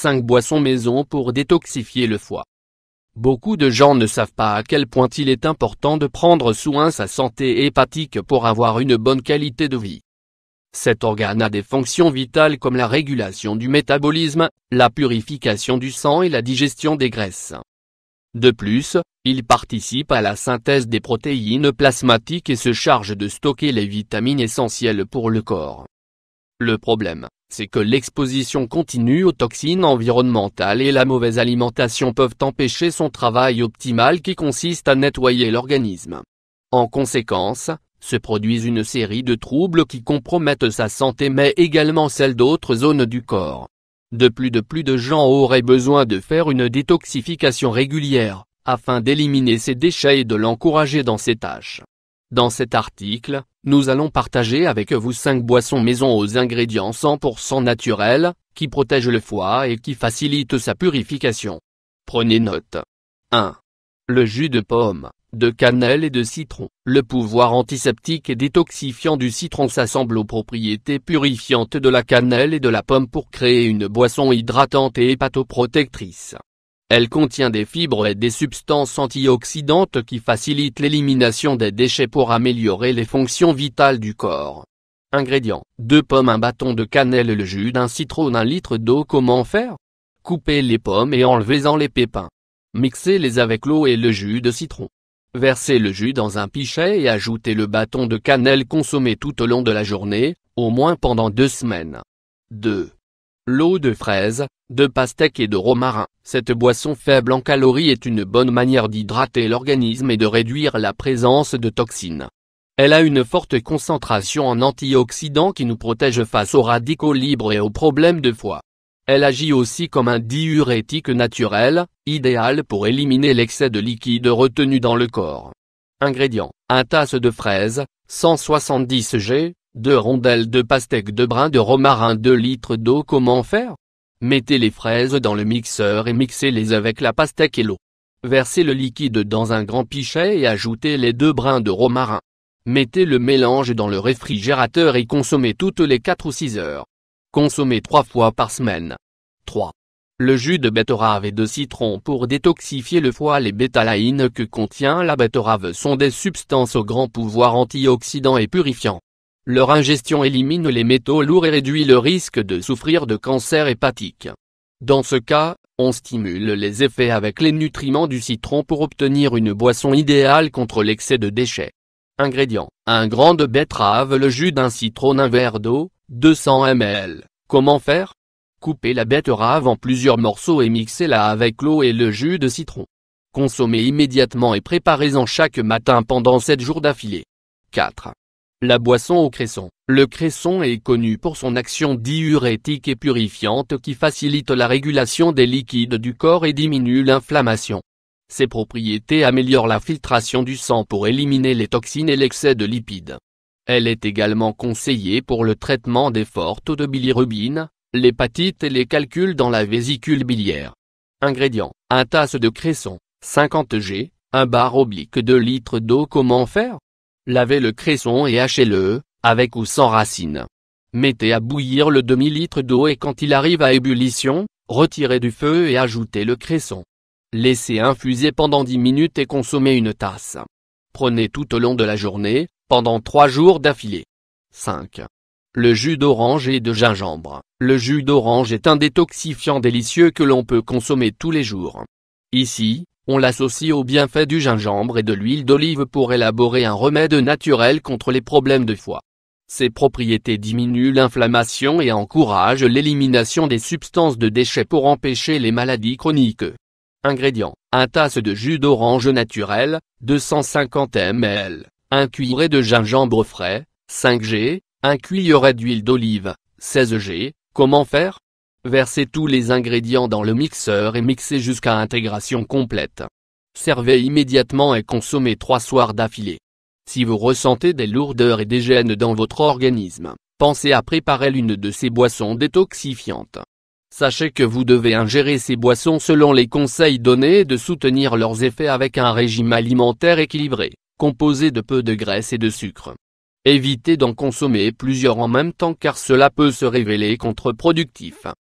5 boissons maison pour détoxifier le foie. Beaucoup de gens ne savent pas à quel point il est important de prendre soin de sa santé hépatique pour avoir une bonne qualité de vie. Cet organe a des fonctions vitales comme la régulation du métabolisme, la purification du sang et la digestion des graisses. De plus, il participe à la synthèse des protéines plasmatiques et se charge de stocker les vitamines essentielles pour le corps. Le problème, c'est que l'exposition continue aux toxines environnementales et la mauvaise alimentation peuvent empêcher son travail optimal qui consiste à nettoyer l'organisme. En conséquence, se produisent une série de troubles qui compromettent sa santé mais également celle d'autres zones du corps. De plus de gens auraient besoin de faire une détoxification régulière, afin d'éliminer ces déchets et de l'encourager dans ses tâches. Dans cet article, nous allons partager avec vous 5 boissons maison aux ingrédients 100% naturels, qui protègent le foie et qui facilitent sa purification. Prenez note. 1. Le jus de pomme, de cannelle et de citron. Le pouvoir antiseptique et détoxifiant du citron s'assemble aux propriétés purifiantes de la cannelle et de la pomme pour créer une boisson hydratante et hépatoprotectrice. Elle contient des fibres et des substances antioxydantes qui facilitent l'élimination des déchets pour améliorer les fonctions vitales du corps. Ingrédients: 2 pommes, 1 bâton de cannelle, le jus d'un citron, 1 litre d'eau. Comment faire? Coupez les pommes et enlevez-en les pépins. Mixez-les avec l'eau et le jus de citron. Versez le jus dans un pichet et ajoutez le bâton de cannelle. Consommez tout au long de la journée, au moins pendant 2 semaines. 2. L'eau de fraise, de pastèque et de romarin. Cette boisson faible en calories est une bonne manière d'hydrater l'organisme et de réduire la présence de toxines. Elle a une forte concentration en antioxydants qui nous protègent face aux radicaux libres et aux problèmes de foie. Elle agit aussi comme un diurétique naturel, idéal pour éliminer l'excès de liquide retenu dans le corps. Ingrédients: 1 tasse de fraises, 170 g, 2 rondelles de pastèque, 2 brins de romarin, 2 litres d'eau. Comment faire? Mettez les fraises dans le mixeur et mixez-les avec la pastèque et l'eau. Versez le liquide dans un grand pichet et ajoutez les 2 brins de romarin. Mettez le mélange dans le réfrigérateur et consommez toutes les 4 ou 6 heures. Consommez 3 fois par semaine. 3. Le jus de betterave et de citron pour détoxifier le foie. Les bétalaïnes que contient la betterave sont des substances au grand pouvoir antioxydant et purifiant. Leur ingestion élimine les métaux lourds et réduit le risque de souffrir de cancer hépatique. Dans ce cas, on stimule les effets avec les nutriments du citron pour obtenir une boisson idéale contre l'excès de déchets. Ingrédients: 1 grand de betterave, le jus d'un citron, 1 verre d'eau, 200 ml. Comment faire? Coupez la betterave en plusieurs morceaux et mixez-la avec l'eau et le jus de citron. Consommez immédiatement et préparez-en chaque matin pendant 7 jours d'affilée. 4. La boisson au cresson. Le cresson est connu pour son action diurétique et purifiante qui facilite la régulation des liquides du corps et diminue l'inflammation. Ses propriétés améliorent la filtration du sang pour éliminer les toxines et l'excès de lipides. Elle est également conseillée pour le traitement des forts taux de bilirubine, l'hépatite et les calculs dans la vésicule biliaire. Ingrédients: 1 tasse de cresson, 50 g, 1 bar/2 litres d'eau. Comment faire? Lavez le cresson et hachez-le, avec ou sans racines. Mettez à bouillir le demi-litre d'eau et quand il arrive à ébullition, retirez du feu et ajoutez le cresson. Laissez infuser pendant 10 minutes et consommez 1 tasse. Prenez tout au long de la journée, pendant 3 jours d'affilée. 5. Le jus d'orange et de gingembre. Le jus d'orange est un détoxifiant délicieux que l'on peut consommer tous les jours. Ici, on l'associe aux bienfaits du gingembre et de l'huile d'olive pour élaborer un remède naturel contre les problèmes de foie. Ses propriétés diminuent l'inflammation et encouragent l'élimination des substances de déchets pour empêcher les maladies chroniques. Ingrédients: 1 tasse de jus d'orange naturel, 250 ml, 1 cuillerée de gingembre frais, 5 g, 1 cuillerée d'huile d'olive, 16 g. Comment faire? Versez tous les ingrédients dans le mixeur et mixez jusqu'à intégration complète. Servez immédiatement et consommez 3 soirs d'affilée. Si vous ressentez des lourdeurs et des gênes dans votre organisme, pensez à préparer l'une de ces boissons détoxifiantes. Sachez que vous devez ingérer ces boissons selon les conseils donnés et de soutenir leurs effets avec un régime alimentaire équilibré, composé de peu de graisse et de sucre. Évitez d'en consommer plusieurs en même temps car cela peut se révéler contre-productif.